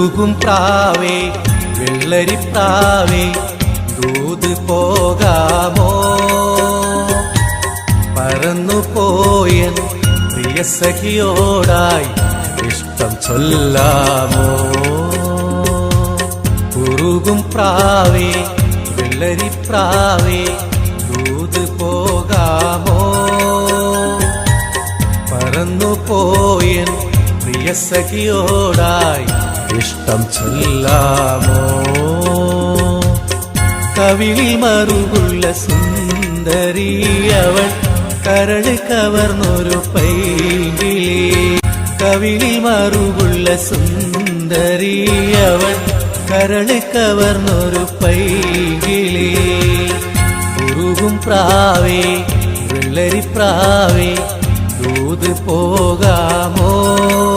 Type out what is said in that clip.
ഉരുകും പ്രാവേ വെള്ളരിപ്രാവേ ദൂത് പോകാമോ പറന്നുപോയൻ പ്രിയ സഖിയോടായി ഇഷ്ടം ചൊല്ലാമോ ഉരുകും പ്രാവേ വെള്ളരിപ്രാവേ ദൂത് പോകാമോ പറന്നുപോയൻ പ്രിയ സഖിയോടായി ഇഷ്ടം ചൊല്ലാമോ കവിളിൽ മറുകുള്ള സുന്ദരി അവൾ കരള് കവർന്നൊരു പൈങ്കിളി കവിളിൽ മറുകുള്ള സുന്ദരി അവൾ കരള് കവർന്നൊരു പൈങ്കിളി ഉരുകും പ്രാവേ വെള്ളരിപ്രാവേ ദൂത് പോകാമോ